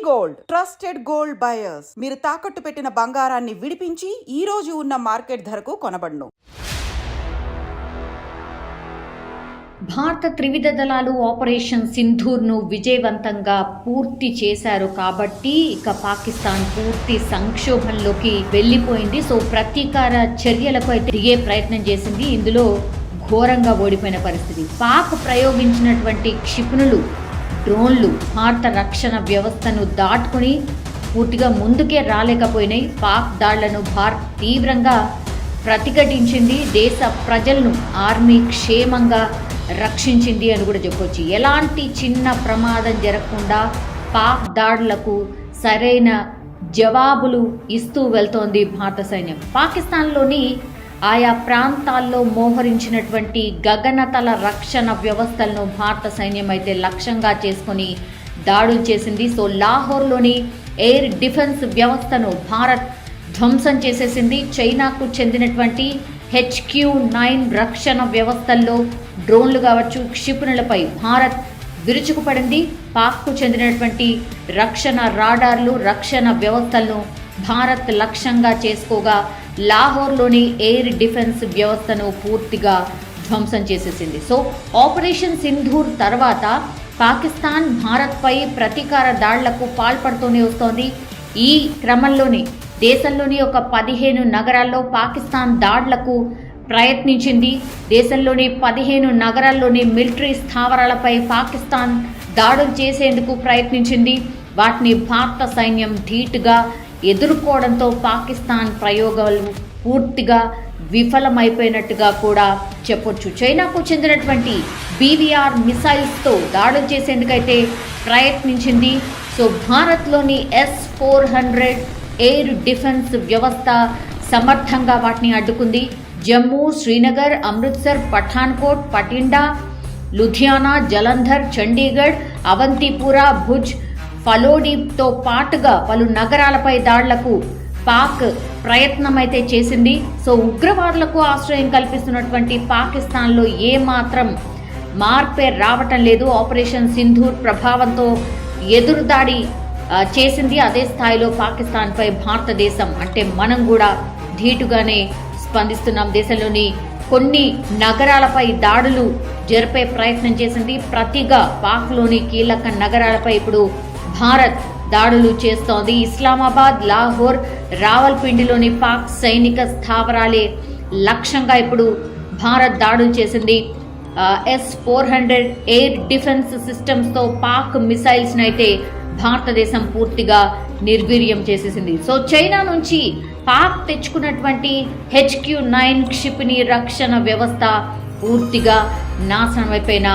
Gold trusted gold buyers మీరు తాకట్టు పెట్టిన బంగారాన్ని విడిపించి ఈ రోజు ఉన్న మార్కెట్ ధరకు కొనబడును. భారత త్రివిధ దళాలు ఆపరేషన్ సింధూర్ను విజయవంతంగా పూర్తి చేశారు కాబట్టి ఇక పాకిస్తాన్ పూర్తి సంక్షోభంలోకి వెళ్లిపోయింది. సో ప్రతీకార చర్యలకు అయితే దిగే ప్రయత్నం చేసింది. ఇందులో ఘోరంగా ఓడిపోయిన పరిస్థితి. పాక్ ప్రయోగించినటువంటి క్షిపణులు, డ్రోన్లు భారత రక్షణ వ్యవస్థను దాటుకుని పూర్తిగా ముందుకే రాలేకపోయినాయి. పాక్ దాళ్లను భారత్ తీవ్రంగా ప్రతిఘటించింది. దేశ ప్రజలను ఆర్మీ క్షేమంగా రక్షించింది అని కూడా చెప్పొచ్చు. ఎలాంటి చిన్న ప్రమాదం జరగకుండా పాక్ దాడులకు సరైన జవాబులు ఇస్తూ వెళ్తోంది భారత సైన్యం. పాకిస్తాన్లోని ఆయా ప్రాంతాల్లో మోహరించినటువంటి గగనతల రక్షణ వ్యవస్థలను భారత సైన్యం అయితే లక్ష్యంగా చేసుకొని దాడులు చేసింది. సో లాహోర్లోని ఎయిర్ డిఫెన్స్ వ్యవస్థను భారత్ ధ్వంసం చేసేసింది. చైనాకు చెందినటువంటి HQ-9 రక్షణ వ్యవస్థల్లో డ్రోన్లు కావచ్చు, క్షిపణులపై భారత్ విరుచుకుపడింది. పాక్కు చెందినటువంటి రక్షణ రాడార్లు, రక్షణ వ్యవస్థలను భారత్ లక్ష్యంగా చేసుకోగా లాహోర్లోని ఎయిర్ డిఫెన్స్ వ్యవస్థను పూర్తిగా ధ్వంసం చేసేసింది. సో ఆపరేషన్ సింధూర్ తర్వాత పాకిస్తాన్ భారత్పై ప్రతీకార దాడులకు పాల్పడుతూనే వస్తోంది. ఈ క్రమంలోనే దేశంలోని ఒక 15 నగరాల్లో పాకిస్తాన్ దాడులకు ప్రయత్నించింది. దేశంలోని 15 నగరాల్లోని మిలిటరీ స్థావరాలపై పాకిస్తాన్ దాడులు చేసేందుకు ప్రయత్నించింది. వాటిని భారత సైన్యం ధీటుగా ఎదుర్కోవడంతో పాకిస్తాన్ ప్రయోగాలు పూర్తిగా విఫలమైపోయినట్టుగా కూడా చెప్పొచ్చు. చైనాకు చెందినటువంటి BVR మిసైల్స్తో దాడులు చేసేందుకైతే ప్రయత్నించింది. సో భారత్లోని S-400 ఎయిర్ డిఫెన్స్ వ్యవస్థ సమర్థంగా వాటిని అడ్డుకుంది. జమ్మూ, శ్రీనగర్, అమృత్సర్, పఠాన్కోట్, పటిండా, లుధియానా, జలంధర్, చండీగఢ్, అవంతిపురా, భుజ్, ఫలోడీతో పాటుగా పలు నగరాలపై దాడులకు పాక్ ప్రయత్నం అయితే చేసింది. సో ఉగ్రవాదులకు ఆశ్రయం కల్పిస్తున్నటువంటి పాకిస్తాన్లో ఏమాత్రం మార్పే రావటం లేదు. ఆపరేషన్ సింధూర్ ప్రభావంతో ఎదురుదాడి చేసింది. అదే స్థాయిలో పాకిస్తాన్పై భారతదేశం అంటే మనం కూడా ధీటుగానే స్పందిస్తున్నాం. దేశంలోని కొన్ని నగరాలపై దాడులు జరిపే ప్రయత్నం చేసింది. ప్రతిగా పాక్లోని కీలక నగరాలపై ఇప్పుడు భారత్ దాడులు చేస్తోంది. ఇస్లామాబాద్, లాహోర్, రావల్పిండిలోని పాక్ సైనిక స్థావరాలే లక్ష్యంగా ఇప్పుడు భారత్ దాడులు చేసింది. S-400 ఎయిర్ డిఫెన్స్ సిస్టమ్స్తో పాక్ మిసైల్స్ను అయితే భారతదేశం పూర్తిగా నిర్వీర్యం చేసేసింది. సో చైనా నుంచి పాక్ తెచ్చుకున్నటువంటి HQ-9 క్షిపణి రక్షణ వ్యవస్థ పూర్తిగా నాశనం అయిపోయిన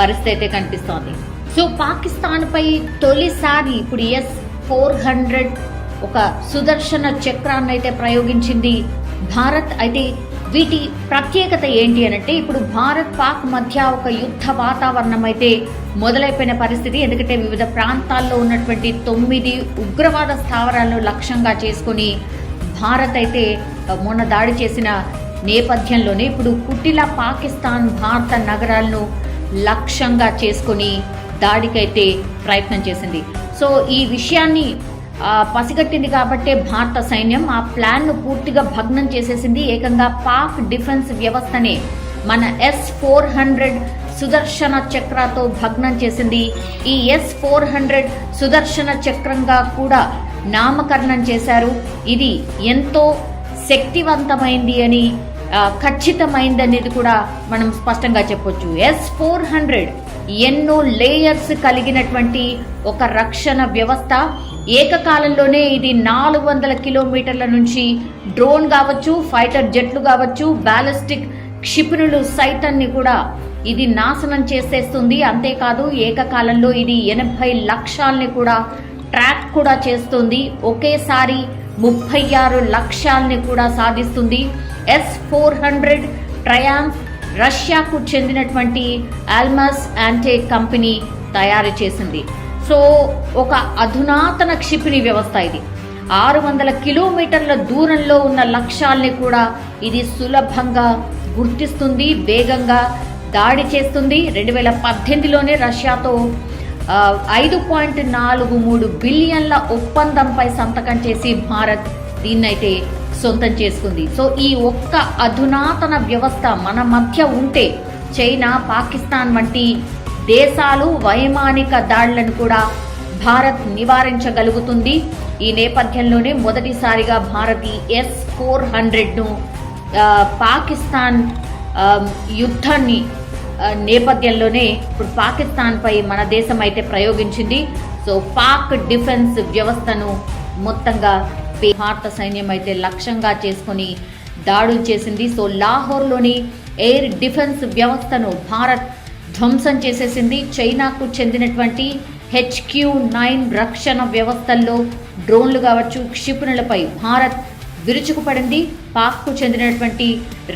పరిస్థితి అయితే కనిపిస్తోంది. సో పాకిస్తాన్పై తొలిసారి ఇప్పుడు S-400 ఒక సుదర్శన చక్రాన్ని అయితే ప్రయోగించింది భారత్. అయితే వీటి ప్రత్యేకత ఏంటి అనంటే ఇప్పుడు భారత్ పాక్ మధ్య ఒక యుద్ధ వాతావరణం అయితే మొదలైపోయిన పరిస్థితి. ఎందుకంటే వివిధ ప్రాంతాల్లో ఉన్నటువంటి 9 ఉగ్రవాద స్థావరాలను లక్ష్యంగా చేసుకుని భారత్ అయితే మొన్న దాడి చేసిన నేపథ్యంలోనే ఇప్పుడు కుటిల పాకిస్తాన్ భారత నగరాలను లక్ష్యంగా చేసుకుని దాడికైతే ప్రయత్నం చేసింది. సో ఈ విషయాన్ని పసిగట్టింది కాబట్టే భారత సైన్యం ఆ ప్లాన్ను పూర్తిగా భగ్నం చేసేసింది. ఏకంగా పాక్ డిఫెన్స్ వ్యవస్థనే మన S-400 సుదర్శన చక్రతో భగ్నం చేసింది. ఈ S-400 సుదర్శన చక్రంగా కూడా నామకరణం చేశారు. ఇది ఎంతో శక్తివంతమైంది అని ఖచ్చితమైంది అనేది కూడా మనం స్పష్టంగా చెప్పొచ్చు. S-400 ఎన్నో లేయర్స్ కలిగినటువంటి ఒక రక్షణ వ్యవస్థ. ఏకకాలంలోనే ఇది 400 కిలోమీటర్ల నుంచి డ్రోన్ కావచ్చు, ఫైటర్ జెట్లు కావచ్చు, బ్యాలిస్టిక్ క్షిపణులు సైతాన్ని కూడా ఇది నాశనం చేసేస్తుంది. అంతేకాదు ఏకకాలంలో ఇది 80 లక్ష్యాల్ని కూడా ట్రాక్ కూడా చేస్తుంది. ఒకేసారి 36 లక్ష్యాల్ని కూడా సాధిస్తుంది. S-400 ట్రయాంఫ్ రష్యాకు చెందినటువంటి ఆల్మస్ యాంటే కంపెనీ తయారు చేసింది. సో ఒక అధునాతన క్షిపణి వ్యవస్థ ఇది. 600 కిలోమీటర్ల దూరంలో ఉన్న లక్ష్యాల్ని కూడా ఇది సులభంగా గుర్తిస్తుంది, వేగంగా దాడి చేస్తుంది. 2018లోనే రష్యాతో $5.43 బిలియన్ల ఒప్పందంపై సంతకం చేసి భారత్ దీన్నైతే సొంతం చేసుకుంది. సో ఈ ఒక్క అధునాతన వ్యవస్థ మన మధ్య ఉంటే చైనా, పాకిస్తాన్ వంటి దేశాలు వైమానిక దాడులను కూడా భారత్ నివారించగలుగుతుంది. ఈ నేపథ్యంలోనే మొదటిసారిగా భారత్ ఈ S-400ను పాకిస్తాన్ యుద్ధాన్ని నేపథ్యంలోనే ఇప్పుడు పాకిస్తాన్పై మన దేశం అయితే ప్రయోగించింది. సో పాక్ డిఫెన్స్ వ్యవస్థను మొత్తంగా భారత సైన్యం అయితే లక్ష్యంగా చేసుకుని దాడులు చేసింది. సో లాహోర్లోని ఎయిర్ డిఫెన్స్ వ్యవస్థను భారత్ ధ్వంసం చేసేసింది. చైనాకు చెందినటువంటి HQ-9 రక్షణ వ్యవస్థల్లో డ్రోన్లు కావచ్చు, క్షిపణులపై భారత్ విరుచుకుపడింది. పాక్కు చెందినటువంటి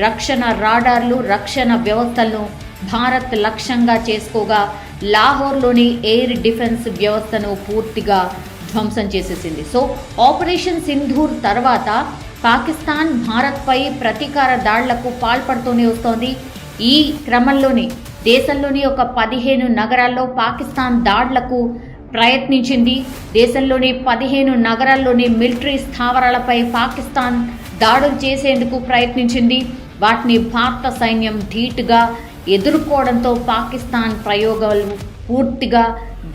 రక్షణ రాడార్లు, రక్షణ వ్యవస్థలను భారత్ లక్ష్యంగా చేసుకోగా లాహోర్లోని ఎయిర్ డిఫెన్స్ వ్యవస్థను పూర్తిగా ధ్వంసం చేసేసింది. సో ఆపరేషన్ సింధూర్ తర్వాత పాకిస్తాన్ భారత్పై ప్రతీకార దాడులకు పాల్పడుతూనే వస్తోంది. ఈ క్రమంలోనే దేశంలోని ఒక 15 నగరాల్లో పాకిస్తాన్ దాడులకు ప్రయత్నించింది. దేశంలోని 15 నగరాల్లోని మిలిటరీ స్థావరాలపై పాకిస్తాన్ దాడులు చేసేందుకు ప్రయత్నించింది. వాటిని భారత సైన్యం ధీటుగా ఎదుర్కోవడంతో పాకిస్తాన్ ప్రయోగాలు పూర్తిగా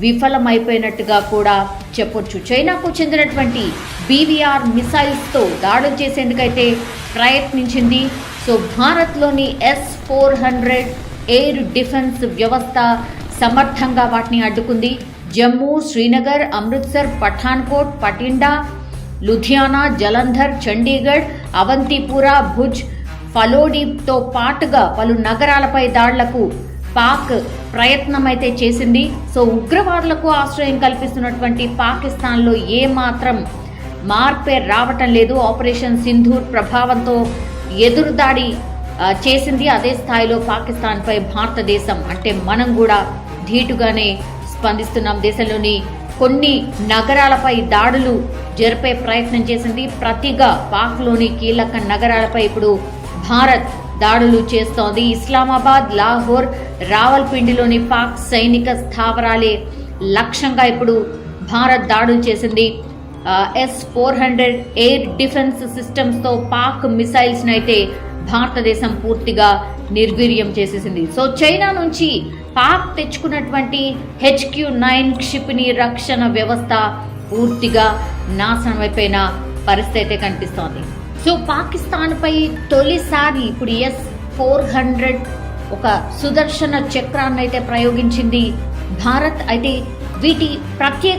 విఫలమైపోయినట్టుగా కూడా చెప్పొచ్చు. చైనాకు చెందినటువంటి BVR మిసైల్స్తో దాడులు చేసేందుకైతే ప్రయత్నించింది. సో భారత్లోని S-400 ఎయిర్ డిఫెన్స్ వ్యవస్థ సమర్థంగా వాటిని అడ్డుకుంది. జమ్మూ, శ్రీనగర్, అమృత్సర్, పఠాన్కోట్, పటిండా, లుధియానా, జలంధర్, చండీగఢ్, అవంతిపురా, భుజ్, ఫలోడీతో పాటుగా పలు నగరాలపై దాడులకు పాక్ ప్రయత్నం అయితే చేసింది. సో ఉగ్రవాదులకు ఆశ్రయం కల్పిస్తున్నటువంటి పాకిస్తాన్లో ఏమాత్రం మార్పే రావటం లేదు. ఆపరేషన్ సింధూర్ ప్రభావంతో ఎదురుదాడి చేసింది. అదే స్థాయిలో పాకిస్తాన్పై భారతదేశం అంటే మనం కూడా ధీటుగానే స్పందిస్తున్నాం. దేశంలోని కొన్ని నగరాలపై దాడులు జరిపే ప్రయత్నం చేసింది. ప్రతిగా పాక్లోని కీలక నగరాలపై ఇప్పుడు భారత్ దాడులు చేస్తోంది. ఇస్లామాబాద్, లాహోర్, రావల్పిండిలోని పాక్ సైనిక స్థావరాలే లక్ష్యంగా ఇప్పుడు భారత్ దాడులు చేసింది. S-400 ఎయిర్ డిఫెన్స్ సిస్టమ్స్తో పాక్ మిసైల్స్ను అయితే భారతదేశం పూర్తిగా నిర్వీర్యం చేసేసింది. సో చైనా నుంచి పాక్ తెచ్చుకున్నటువంటి HQ-9 క్షిపణి రక్షణ వ్యవస్థ పూర్తిగా నాశనం అయిపోయిన పరిస్థితి అయితే కనిపిస్తోంది. సో పాకిస్తాన్పై తొలిసారి ఇప్పుడు S-400 ఒక సుదర్శన చక్రాన్ని అయితే ప్రయోగించింది భారత్. అయితే వీటి ప్రత్యేక